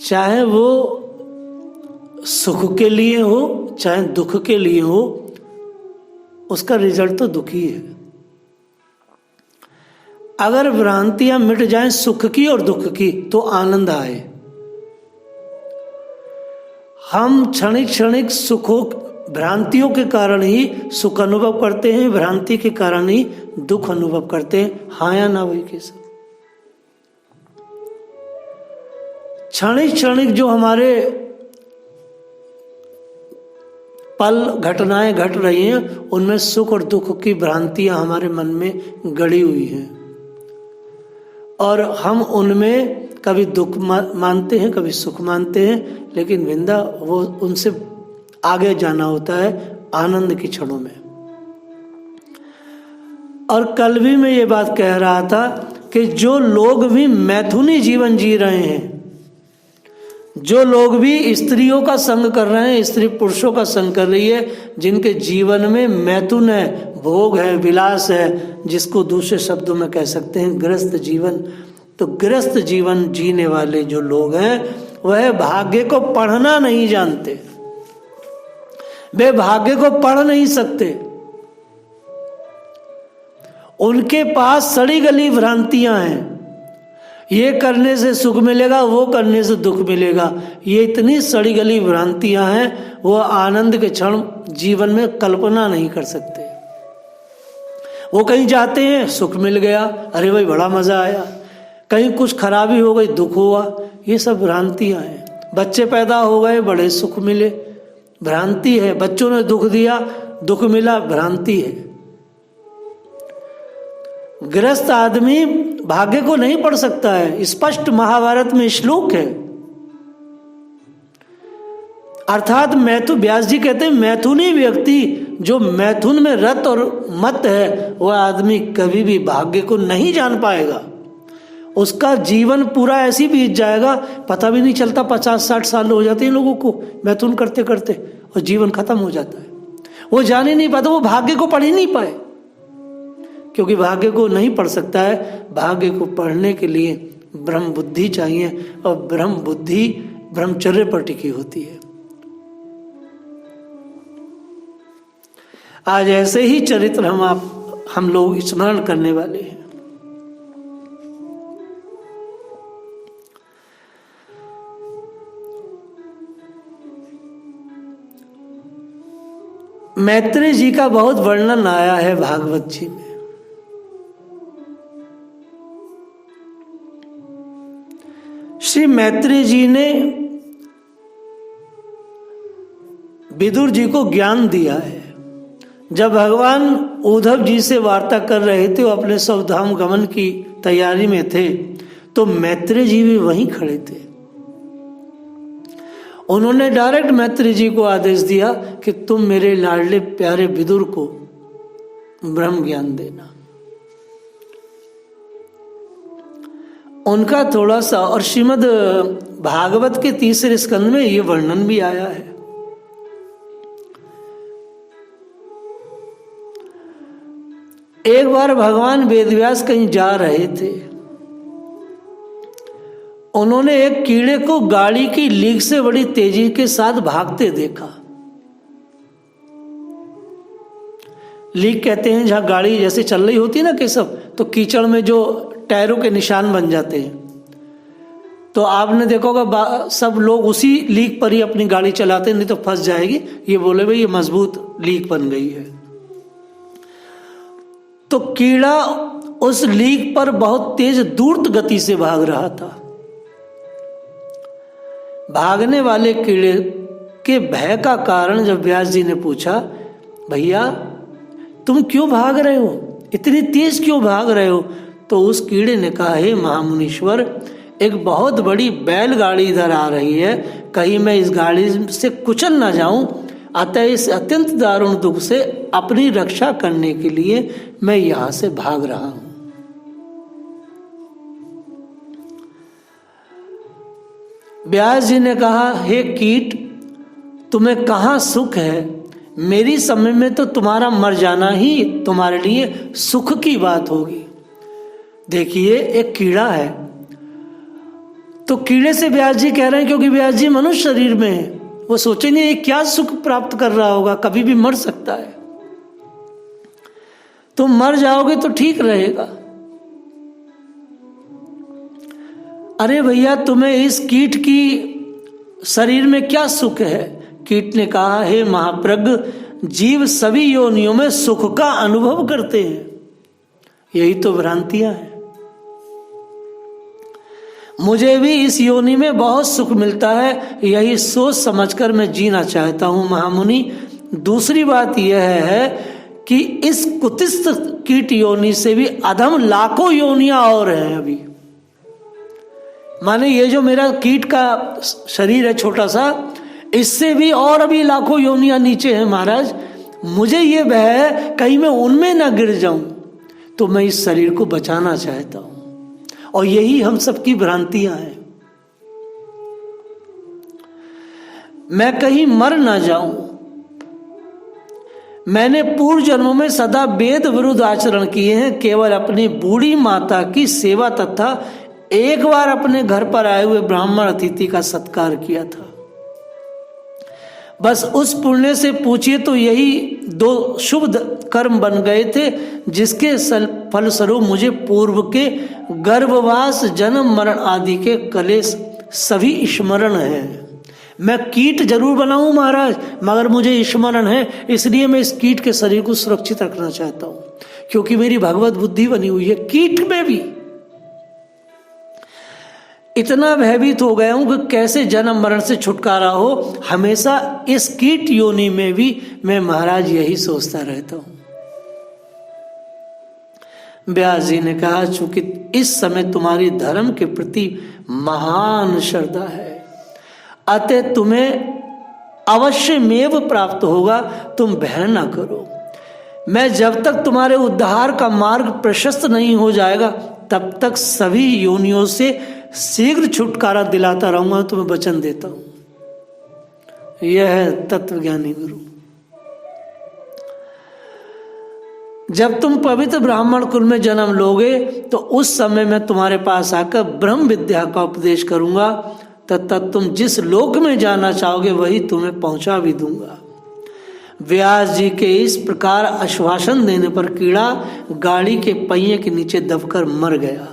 चाहे वो सुख के लिए हो चाहे दुख के लिए हो, उसका रिजल्ट तो दुख ही है। अगर भ्रांतियां मिट जाएं सुख की और दुख की तो आनंद आए। हम क्षणिक क्षणिक सुखों भ्रांतियों के कारण ही सुख अनुभव करते हैं, भ्रांति के कारण ही दुख अनुभव करते हैं। हाँ या ना वही कैसा? क्षणिक क्षणिक जो हमारे पल घटनाएं घट रही हैं उनमें सुख और दुख की भ्रांतियां हमारे मन में गड़ी हुई हैं और हम उनमें कभी दुख मानते हैं कभी सुख मानते हैं, लेकिन विंदा वो उनसे आगे जाना होता है आनंद की क्षणों में। और कल भी मैं ये बात कह रहा था कि जो लोग भी मैथुनी जीवन जी रहे हैं, जो लोग भी स्त्रियों का संग कर रहे हैं, स्त्री पुरुषों का संग कर रही है, जिनके जीवन में मैथुन है, भोग है, विलास है, जिसको दूसरे शब्दों में कह सकते हैं गृहस्थ जीवन, तो गृहस्थ जीवन जीने वाले जो लोग हैं वह भाग्य को पढ़ना नहीं जानते, वे भाग्य को पढ़ नहीं सकते। उनके पास सड़ी गली भ्रांतियां हैं, ये करने से सुख मिलेगा वो करने से दुख मिलेगा, ये इतनी सड़ी गली भ्रांतियां हैं वो आनंद के क्षण जीवन में कल्पना नहीं कर सकते। वो कहीं जाते हैं सुख मिल गया, अरे भाई बड़ा मजा आया, कहीं कुछ खराबी हो गई दुख हुआ, ये सब भ्रांतियां हैं। बच्चे पैदा हो गए बड़े सुख मिले, भ्रांति है। बच्चों ने दुख दिया दुख मिला, भ्रांति है। गृहस्थ आदमी भाग्य को नहीं पढ़ सकता है, स्पष्ट महाभारत में श्लोक है। अर्थात मैथुन, व्यास जी कहते हैं मैथुनी व्यक्ति जो मैथुन में रत और मत है वह आदमी कभी भी भाग्य को नहीं जान पाएगा। उसका जीवन पूरा ऐसी बीत जाएगा, पता भी नहीं चलता। 50-60 साल हो जाते हैं लोगों को मैथुन करते करते और जीवन खत्म हो जाता है। वो जान ही नहीं पाता, वो भाग्य को पढ़ ही नहीं पाए, क्योंकि भाग्य को नहीं पढ़ सकता है। भाग्य को पढ़ने के लिए ब्रह्म बुद्धि चाहिए और ब्रह्म बुद्धि ब्रह्मचर्य पर टिकी होती है। आज ऐसे ही चरित्र हम लोग स्मरण करने वाले हैं। मैत्रेय जी का बहुत वर्णन आया है भागवत जी में। श्री मैत्रेय जी ने विदुर जी को ज्ञान दिया है। जब भगवान उद्धव जी से वार्ता कर रहे थे, वो अपने स्वधाम गमन की तैयारी में थे, तो मैत्रेय जी भी वहीं खड़े थे। उन्होंने डायरेक्ट मैत्रेय जी को आदेश दिया कि तुम मेरे लाडले प्यारे विदुर को ब्रह्म ज्ञान देना। उनका थोड़ा सा, और श्रीमद् भागवत के 3 स्कंद में ये वर्णन भी आया है। एक बार भगवान वेदव्यास कहीं जा रहे थे, उन्होंने एक कीड़े को गाड़ी की लीक से बड़ी तेजी के साथ भागते देखा। लीक कहते हैं जहां गाड़ी जैसे चल रही होती है ना केशव, तो कीचड़ में जो टायरों के निशान बन जाते हैं, तो आपने देखा होगा सब लोग उसी लीक पर ही अपनी गाड़ी चलाते हैं, नहीं तो फंस जाएगी। ये बोले भाई ये मजबूत लीक बन गई है। तो कीड़ा उस लीक पर बहुत तेज दूर गति से भाग रहा था। भागने वाले कीड़े के भय का कारण जब व्यास जी ने पूछा, भैया तुम क्यों भाग रहे हो, इतनी तेज क्यों भाग रहे हो, तो उस कीड़े ने कहा, हे महामुनीश्वर, एक बहुत बड़ी बैलगाड़ी इधर आ रही है, कहीं मैं इस गाड़ी से कुचल ना जाऊं, अतः इस अत्यंत दारुण दुख से अपनी रक्षा करने के लिए मैं यहां से भाग रहा हूं। व्यास जी ने कहा, हे कीट, तुम्हें कहाँ सुख है, मेरी समय में तो तुम्हारा मर जाना ही तुम्हारे लिए सुख की बात होगी। देखिए एक कीड़ा है, तो कीड़े से व्यास जी कह रहे हैं क्योंकि व्यास जी मनुष्य शरीर में है, वो सोचेंगे ये क्या सुख प्राप्त कर रहा होगा, कभी भी मर सकता है। तुम मर जाओगे तो ठीक रहेगा। अरे भैया तुम्हें इस कीट की शरीर में क्या सुख है? कीट ने कहा, हे महाप्रज्ञ, जीव सभी योनियों में सुख का अनुभव करते हैं, यही तो भ्रांतियां हैं। मुझे भी इस योनि में बहुत सुख मिलता है, यही सोच समझकर मैं जीना चाहता हूं महामुनि। दूसरी बात यह है कि इस कुत्सित कीट योनि से भी अधम लाखों योनियां और हैं अभी। माने ये जो मेरा कीट का शरीर है छोटा सा, इससे भी और अभी लाखों योनियां नीचे हैं महाराज। मुझे ये भय है कहीं मैं उनमें ना गिर जाऊं, तो मैं इस शरीर को बचाना चाहता हूं। और यही हम सबकी भ्रांतियां हैं। मैं कहीं मर ना जाऊं। मैंने पूर्व जन्मों में सदा वेद विरुद्ध आचरण किए हैं, केवल अपनी बूढ़ी माता की सेवा तथा एक बार अपने घर पर आए हुए ब्राह्मण अतिथि का सत्कार किया था। बस उस पुण्य से पूछिए तो यही 2 शुभ कर्म बन गए थे, जिसके फलस्वरूप मुझे पूर्व के गर्भवास, जन्म, मरण आदि के कलेश सभी स्मरण है। मैं कीट जरूर बनाऊं महाराज, मगर मुझे स्मरण है, इसलिए मैं इस कीट के शरीर को सुरक्षित रखना चाहता हूं, क्योंकि मेरी भगवत बुद्धि बनी हुई है। कीट में भी इतना भयभीत हो गया हूं कि कैसे जन्म मरण से छुटकारा हो। हमेशा इस कीट योनि में भी मैं महाराज यही सोचता रहता हूं। व्यास जी ने कहा, चूंकि इस समय तुम्हारी धर्म के प्रति महान श्रद्धा है, अतः तुम्हें अवश्य मेव प्राप्त होगा, तुम भय न करो। मैं जब तक तुम्हारे उद्धार का मार्ग प्रशस्त नहीं हो जाएगा, तब तक सभी योनियों से शीघ्र छुटकारा दिलाता रहूंगा, तुम्हें वचन देता हूं। यह है तत्वज्ञानी गुरु। जब तुम पवित्र ब्राह्मण कुल में जन्म लोगे, तो उस समय मैं तुम्हारे पास आकर ब्रह्म विद्या का उपदेश करूंगा, तथा तुम जिस लोक में जाना चाहोगे वही तुम्हें पहुंचा भी दूंगा। व्यास जी के इस प्रकार आश्वासन देने पर कीड़ा गाड़ी के पहिए के नीचे दबकर मर गया।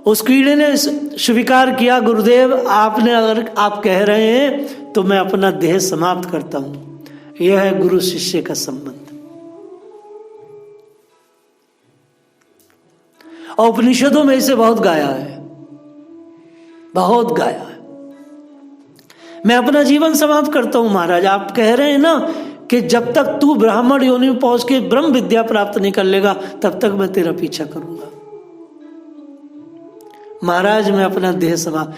उस कीड़े ने स्वीकार किया, गुरुदेव आपने अगर आप कह रहे हैं तो मैं अपना देह समाप्त करता हूं। यह है गुरु शिष्य का संबंध। और उपनिषदों में इसे बहुत गाया है, बहुत गाया है। मैं अपना जीवन समाप्त करता हूं महाराज। आप कह रहे हैं ना कि जब तक तू ब्राह्मण योनि में पहुंच के ब्रह्म विद्या प्राप्त नहीं कर लेगा, तब तक मैं तेरा पीछा करूंगा। महाराज मैं अपना देह समाप्त।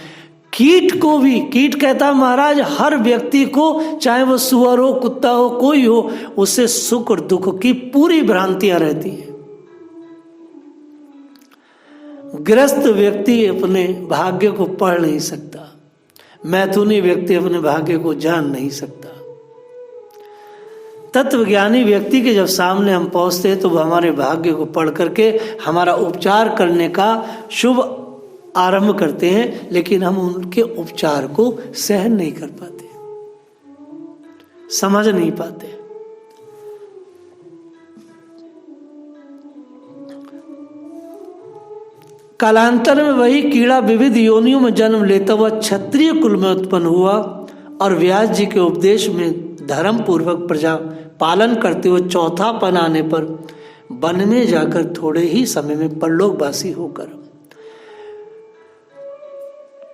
कीट को भी, कीट कहता महाराज हर व्यक्ति को, चाहे वो सुअर हो, कुत्ता हो, कोई हो, उससे सुख और दुख की पूरी भ्रांतियां रहती हैं। गृहस्थ व्यक्ति अपने भाग्य को पढ़ नहीं सकता, मैथुनी व्यक्ति अपने भाग्य को जान नहीं सकता। तत्वज्ञानी व्यक्ति के जब सामने हम पहुंचते हैं तो वो हमारे भाग्य को पढ़ करके हमारा उपचार करने का शुभ आरंभ करते हैं, लेकिन हम उनके उपचार को सहन नहीं कर पाते, समझ नहीं पाते। कालांतर में वही कीड़ा विविध योनियों में जन्म लेता हुआ क्षत्रिय कुल में उत्पन्न हुआ और व्यास जी के उपदेश में धर्म पूर्वक प्रजा पालन करते हुए चौथापन आने पर वन में जाकर थोड़े ही समय में परलोकवासी होकर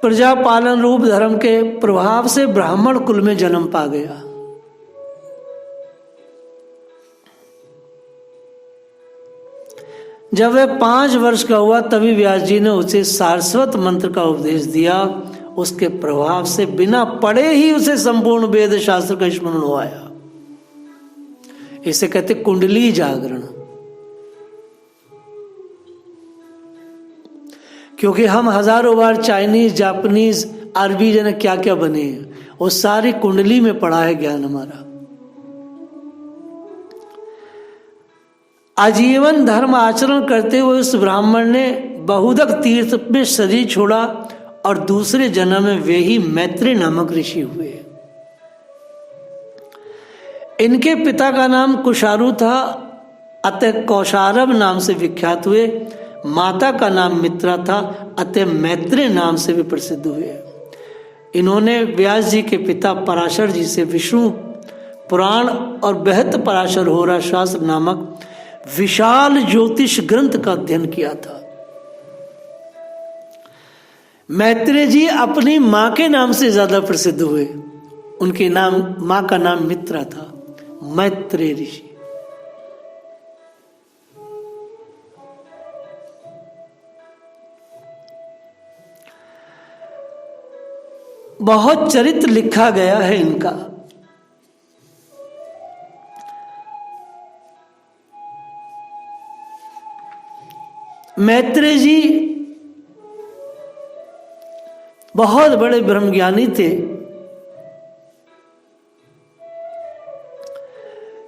प्रजा पालन रूप धर्म के प्रभाव से ब्राह्मण कुल में जन्म पा गया। जब वह 5 वर्ष का हुआ तभी व्यास जी ने उसे सारस्वत मंत्र का उपदेश दिया। उसके प्रभाव से बिना पढ़े ही उसे संपूर्ण वेद शास्त्र का स्मरण हो आया। इसे कहते कुंडली जागरण। क्योंकि हम हजारों बार चाइनीज, जापानीज, अरबी जने क्या क्या बने हैं, वो सारी कुंडली में पड़ा है ज्ञान हमारा। आजीवन धर्म आचरण करते हुए उस ब्राह्मण ने बहुदक तीर्थ में शरीर छोड़ा और दूसरे जन्म में वे ही मैत्रेय नामक ऋषि हुए। इनके पिता का नाम कुशारु था, अतः कौशारव नाम से विख्यात हुए। माता का नाम मित्रा था, अतः मैत्रेय नाम से भी प्रसिद्ध हुए। इन्होंने व्यास जी के पिता पराशर जी से विष्णु पुराण और बृहत पराशर होरा शास्त्र नामक विशाल ज्योतिष ग्रंथ का अध्ययन किया था। मैत्रेय जी अपनी मां के नाम से ज्यादा प्रसिद्ध हुए। उनके नाम, मां का नाम मित्रा था, मैत्रेय ऋषि। बहुत चरित्र लिखा गया है इनका। मैत्रेय जी बहुत बड़े ब्रह्मज्ञानी थे।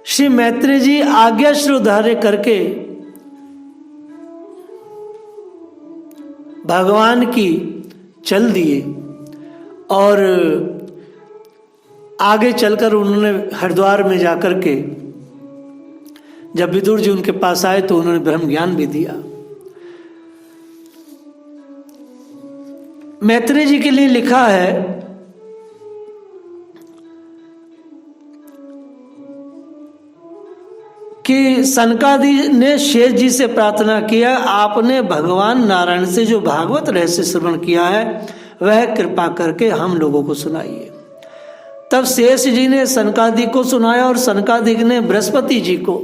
श्री मैत्रेय जी आज्ञा श्रोधार्य करके भगवान की चल दिए और आगे चलकर उन्होंने हरिद्वार में जाकर के जब विदुर जी उनके पास आए तो उन्होंने ब्रह्म ज्ञान भी दिया। मैत्रेय जी के लिए लिखा है कि सनकादि ने शेष जी से प्रार्थना किया, आपने भगवान नारायण से जो भागवत रहस्य श्रवण किया है वह कृपा करके हम लोगों को सुनाइए। तब शेष जी ने सनकादि को सुनाया और सनकादि ने बृहस्पति जी को,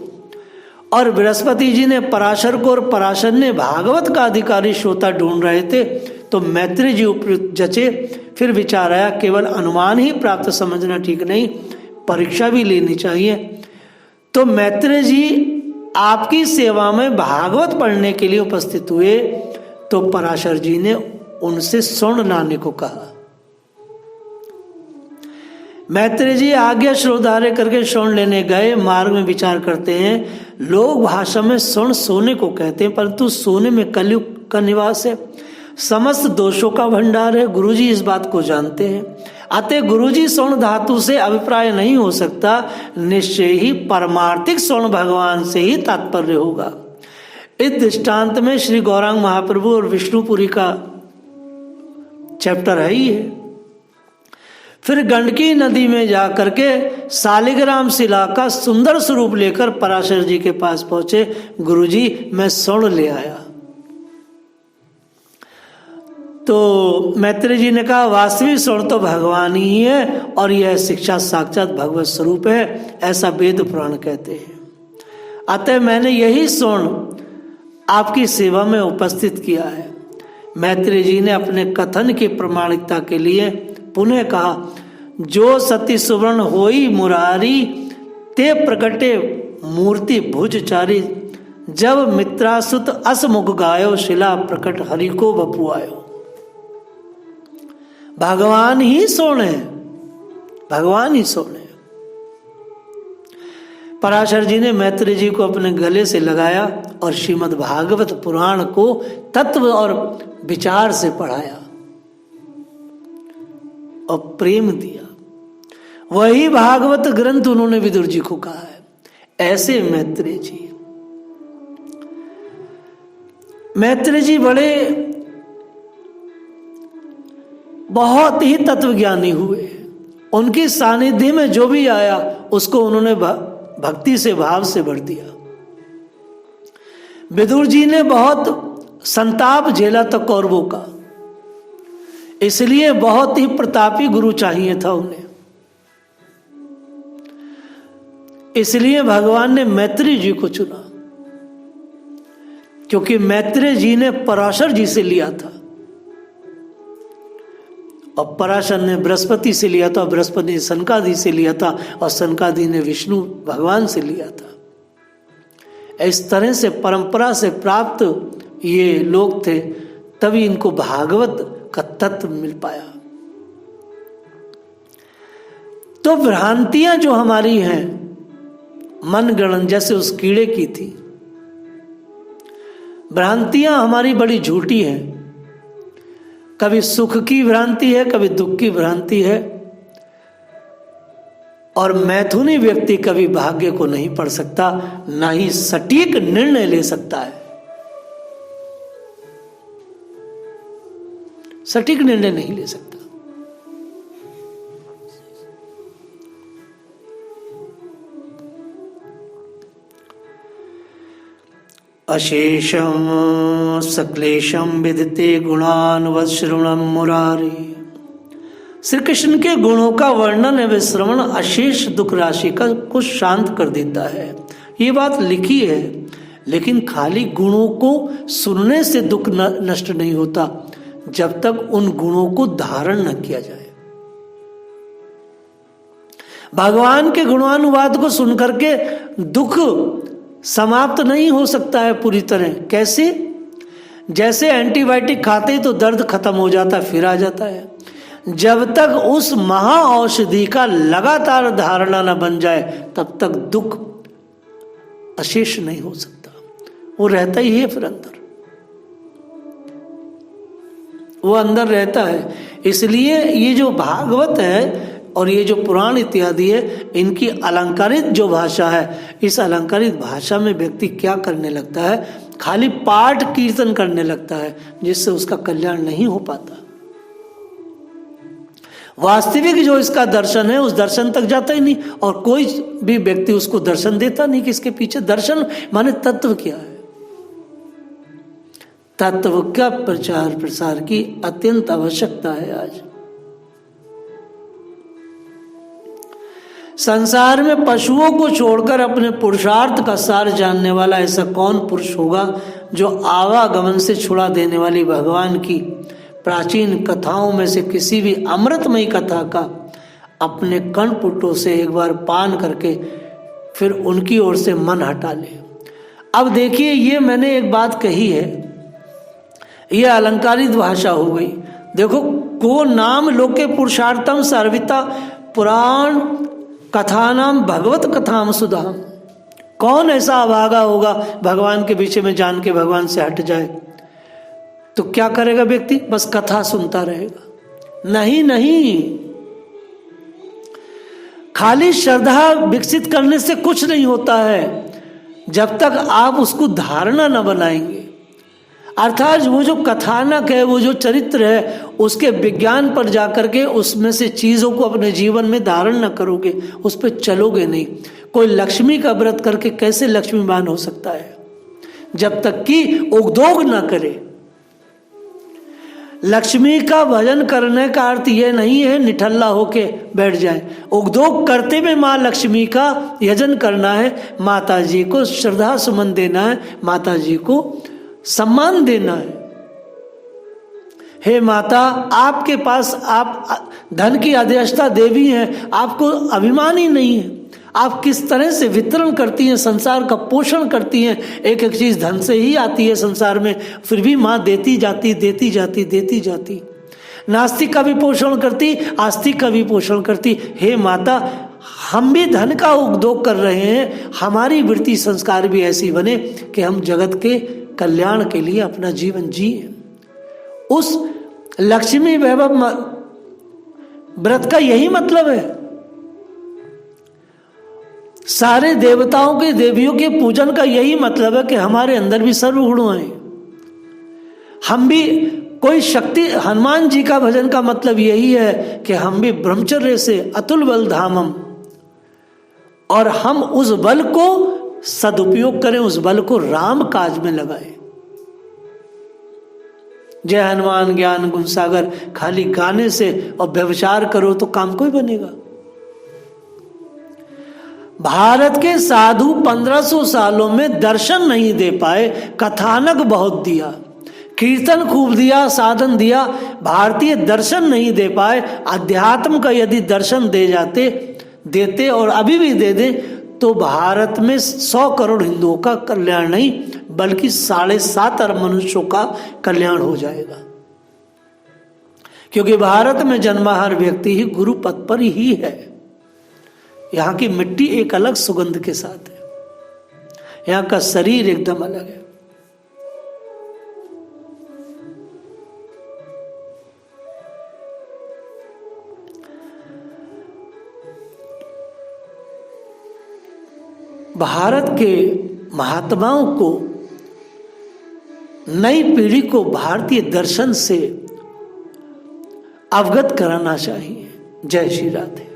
और बृहस्पति जी ने पराशर को, और पराशर ने भागवत का अधिकारी श्रोता ढूंढ रहे थे। तो मैत्रेय जी उपयुक्त जचे। फिर विचार आया केवल अनुमान ही प्राप्त समझना ठीक नहीं, परीक्षा भी लेनी चाहिए। तो मैत्रेय जी आपकी सेवा में भागवत पढ़ने के लिए उपस्थित हुए। तो पराशर जी ने उनसे स्वर्ण लाने को कहा। मैत्रेय जी आज्ञा श्रोधार्य करके स्वर्ण लेने गए। मार्ग में विचार करते हैं, लोग भाषा में स्वर्ण सोने को कहते हैं, परंतु सोने में कलयुग का निवास है, समस्त दोषों का भंडार है। गुरुजी इस बात को जानते हैं, अतः गुरुजी स्वर्ण धातु से अभिप्राय नहीं हो सकता, निश्चय ही परमार्थिक स्वर्ण भगवान से ही तात्पर्य होगा। इस दृष्टांत में श्री गौरांग महाप्रभु और विष्णुपुरी का चैप्टर है ही है। फिर गंडकी नदी में जाकर के शालिग्राम शिला का सुंदर स्वरूप लेकर पराशर जी के पास पहुंचे। गुरुजी मैं स्वर्ण ले आया। तो मैत्रेय जी ने कहा वास्तविक स्वर्ण तो भगवान ही है और यह शिक्षा साक्षात भगवत स्वरूप है, ऐसा वेद पुराण कहते हैं। अतः मैंने यही स्वर्ण आपकी सेवा में उपस्थित किया है। मैत्रेय जी ने अपने कथन की प्रमाणिकता के लिए पुनः कहा, जो सती सुवर्ण होई मुरारी, ते प्रकटे मूर्ति भुजचारी, जब मित्रासुत असमुख गायो, शिला प्रकट हरि को बपुआयो। भगवान ही स्वर्ण है, भगवान ही स्वर्ण है। पराशर जी ने मैत्रेय जी को अपने गले से लगाया और श्रीमद् भागवत पुराण को तत्व और विचार से पढ़ाया और प्रेम दिया। वही भागवत ग्रंथ उन्होंने विदुर जी को कहा है। ऐसे मैत्रेय जी बड़े बहुत ही तत्वज्ञानी हुए। उनकी सानिध्य में जो भी आया उसको उन्होंने भक्ति से, भाव से भर दिया। विदुर जी ने बहुत संताप झेला था कौरवों का, इसलिए बहुत ही प्रतापी गुरु चाहिए था उन्हें। इसलिए भगवान ने मैत्रेय जी को चुना, क्योंकि मैत्रेय जी ने पराशर जी से लिया था और पराशर ने बृहस्पति से लिया था, बृहस्पति ने सनकादि से लिया था और सनकादि ने विष्णु भगवान से लिया था। इस तरह से परंपरा से प्राप्त ये लोग थे, तभी इनको भागवत का तत्व मिल पाया। तो भ्रांतियां जो हमारी हैं मन गणन, जैसे उस कीड़े की थी, भ्रांतियां हमारी बड़ी झूठी हैं। कभी सुख की भ्रांति है, कभी दुख की भ्रांति है। और मैथुनी व्यक्ति कभी भाग्य को नहीं पढ़ सकता, ना ही सटीक निर्णय ले सकता है। सटीक निर्णय नहीं ले सकता। अशेषम सक्लेशम विदिते गुणान वश्रवणम मुरारी। श्री कृष्ण के गुणों का वर्णन एवं श्रवण अशेष दुख राशि को शांत कर देता है। ये बात लिखी है, लेकिन खाली गुणों को सुनने से दुख नष्ट नहीं होता जब तक उन गुणों को धारण न किया जाए। भगवान के गुणानुवाद को सुनकर के दुख समाप्त नहीं हो सकता है पूरी तरह। कैसे? जैसे एंटीबायोटिक खाते ही तो दर्द खत्म हो जाता, फिर आ जाता है। जब तक उस महा औषधि का लगातार धारणा न बन जाए तब तक दुख अशेष नहीं हो सकता। वो रहता ही है, फिर अंदर वो अंदर रहता है। इसलिए ये जो भागवत है और ये जो पुराण इत्यादि है, इनकी अलंकारित जो भाषा है, इस अलंकारित भाषा में व्यक्ति क्या करने लगता है? खाली पाठ कीर्तन करने लगता है, जिससे उसका कल्याण नहीं हो पाता। वास्तविक जो इसका दर्शन है, उस दर्शन तक जाता ही नहीं, और कोई भी व्यक्ति उसको दर्शन देता नहीं कि इसके पीछे दर्शन माने तत्व क्या है। तत्व का प्रचार प्रसार की अत्यंत आवश्यकता है। आज संसार में पशुओं को छोड़कर अपने पुरुषार्थ का सार जानने वाला ऐसा कौन पुरुष होगा जो आवागमन से छुड़ा देने वाली भगवान की प्राचीन कथाओं में से किसी भी अमृतमयी कथा का अपने कर्णपुटों से एक बार पान करके फिर उनकी ओर से मन हटा ले। अब देखिए, ये मैंने एक बात कही है, यह अलंकारित भाषा हो गई। देखो, को नाम लोके पुरुषार्थम सर्विता पुराण कथानाम भगवत कथाम सुधाम। कौन ऐसा अभागा होगा भगवान के विषय में जान के भगवान से हट जाए? तो क्या करेगा व्यक्ति? बस कथा सुनता रहेगा। नहीं नहीं, खाली श्रद्धा विकसित करने से कुछ नहीं होता है जब तक आप उसको धारणा न बनाएंगे। अर्थात वो जो कथानक है, वो जो चरित्र है, उसके विज्ञान पर जाकर के उसमें से चीजों को अपने जीवन में धारण न करोगे, उस पर चलोगे नहीं। कोई लक्ष्मी का व्रत करके कैसे लक्ष्मीवान हो सकता है? जब तक कि उद्योग न करे। लक्ष्मी का भजन करने का अर्थ यह नहीं है निठल्ला होके बैठ जाए। उद्योग करते में माँ लक्ष्मी का यजन करना है, माता जी को श्रद्धा सुमन देना है, माता जी को सम्मान देना है। हे माता, आपके पास आप धन की अध्यक्षता देवी हैं, आपको अभिमान ही नहीं है। आप किस तरह से वितरण करती हैं, संसार का पोषण करती हैं। एक एक चीज धन से ही आती है संसार में, फिर भी माँ देती जाती देती जाती देती जाती। नास्तिक का भी पोषण करती, आस्तिक का भी पोषण करती। हे माता, हम भी धन का उद्योग कर रहे हैं, हमारी वृत्ति संस्कार भी ऐसी बने कि हम जगत के कल्याण के लिए अपना जीवन जिए। उस लक्ष्मी वैभव व्रत का यही मतलब है। सारे देवताओं के देवियों के पूजन का यही मतलब है कि हमारे अंदर भी सर्वगुण आए। हम भी कोई शक्ति, हनुमान जी का भजन का मतलब यही है कि हम भी ब्रह्मचर्य से अतुल बल धामम, और हम उस बल को सदुपयोग करें, उस बल को राम काज में लगाएं। जय हनुमान ज्ञान गुण सागर खाली गाने से और व्यभिचार करो तो काम कोई बनेगा? भारत के साधु 1500 सालों में दर्शन नहीं दे पाए, कथानक बहुत दिया, कीर्तन खूब दिया, साधन दिया, भारतीय दर्शन नहीं दे पाए। अध्यात्म का यदि दर्शन देते और अभी भी दे दें तो भारत में 100 करोड़ हिंदुओं का कल्याण नहीं बल्कि 7.5 अरब मनुष्यों का कल्याण हो जाएगा। क्योंकि भारत में जन्मा हर व्यक्ति ही गुरु पद पर ही है। यहाँ की मिट्टी एक अलग सुगंध के साथ है, यहाँ का शरीर एकदम अलग है। भारत के महात्माओं को, नई पीढ़ी को भारतीय दर्शन से अवगत कराना चाहिए। जय श्री राधे।